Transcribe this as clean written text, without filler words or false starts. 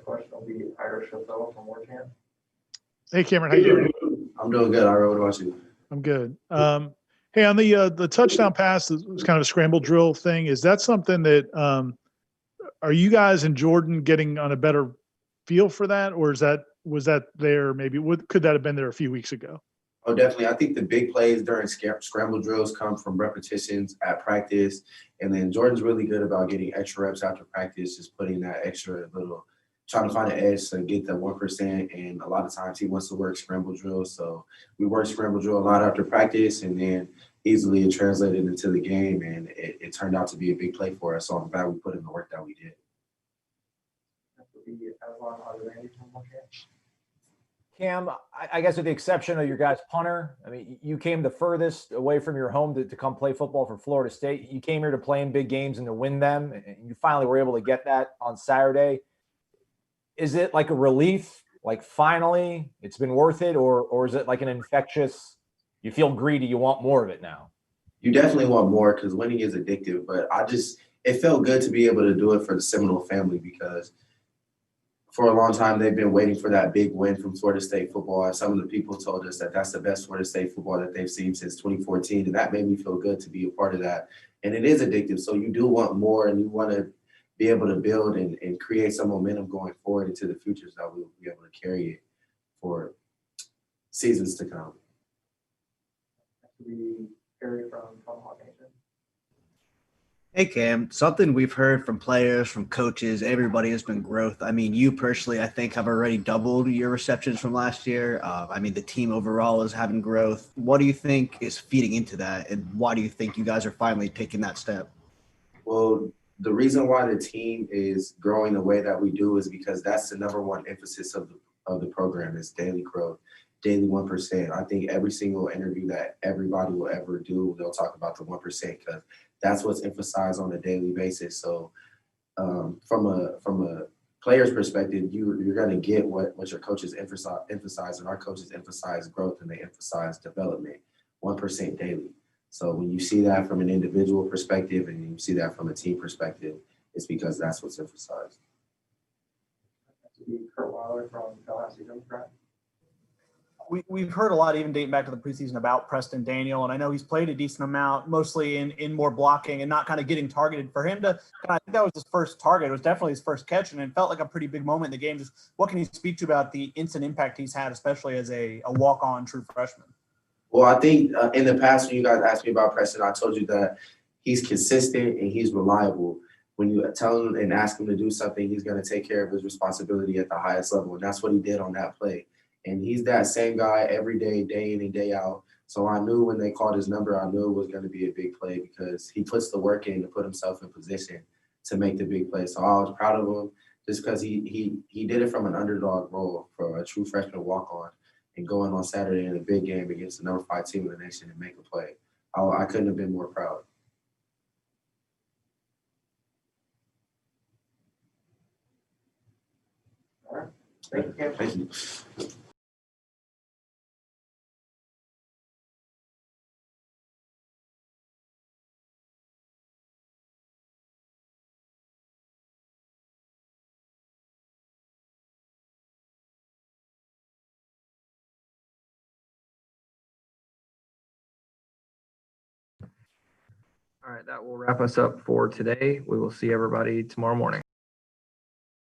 question will be Irish Hotel from Warchant. Hey, Cameron, how you doing? I'm doing good. Ira, what about you? I'm good. Hey, on the touchdown pass, it was kind of a scramble drill thing. Is that something that are you guys and Jordan getting on a better feel for that, or was that there maybe? Could that have been there a few weeks ago? Oh, definitely. I think the big plays during scramble drills come from repetitions at practice. And then Jordan's really good about getting extra reps after practice, just putting that extra little, trying to find an edge to get the 1%. And a lot of times he wants to work scramble drills. So we work scramble drill a lot after practice, and then easily it translated into the game. And it turned out to be a big play for us. So I'm glad we put in the work that we did. Cam, I guess with the exception of your guys' punter, I mean, you came the furthest away from your home to come play football for Florida State. You came here to play in big games and to win them, and you finally were able to get that on Saturday. Is it like a relief, like finally it's been worth it, or is it like an infectious, you feel greedy, you want more of it now? You definitely want more because winning is addictive, but it felt good to be able to do it for the Seminole family because for a long time, they've been waiting for that big win from Florida State football. And some of the people told us that that's the best Florida State football that they've seen since 2014. And that made me feel good to be a part of that. And it is addictive. So you do want more, and you want to be able to build and create some momentum going forward into the future so that we'll be able to carry it for seasons to come. Hey, Cam, something we've heard from players, from coaches, everybody has been growth. I mean, you personally, I think, have already doubled your receptions from last year. I mean, the team overall is having growth. What do you think is feeding into that, and why do you think you guys are finally taking that step? Well, the reason why the team is growing the way that we do is because that's the number one emphasis of the program is daily growth, daily 1%. I think every single interview that everybody will ever do, they'll talk about the 1% because that's what's emphasized on a daily basis. So from a player's perspective, you're going to get what your coaches emphasize, and our coaches emphasize growth and they emphasize development, 1% daily. So when you see that from an individual perspective and you see that from a team perspective, it's because that's what's emphasized. Kurt Weiler from Tallahassee Democrat. We've heard a lot, even dating back to the preseason, about Preston Daniel, and I know he's played a decent amount, mostly in more blocking and not kind of getting targeted. For him to, I think that was his first target. It was definitely his first catch, and it felt like a pretty big moment in the game. Just what can you speak to about the instant impact he's had, especially as a walk-on true freshman? Well, I think in the past when you guys asked me about Preston, I told you that he's consistent and he's reliable. When you tell him and ask him to do something, he's going to take care of his responsibility at the highest level, and that's what he did on that play. And he's that same guy every day, day in and day out. So I knew when they called his number, I knew it was going to be a big play because he puts the work in to put himself in position to make the big play. So I was proud of him just because he did it from an underdog role for a true freshman walk-on and going on Saturday in a big game against the number 5 team in the nation and make a play. I couldn't have been more proud. All right. Thank you, Cam. Thank you. All right, that will wrap us up for today. We will see everybody tomorrow morning.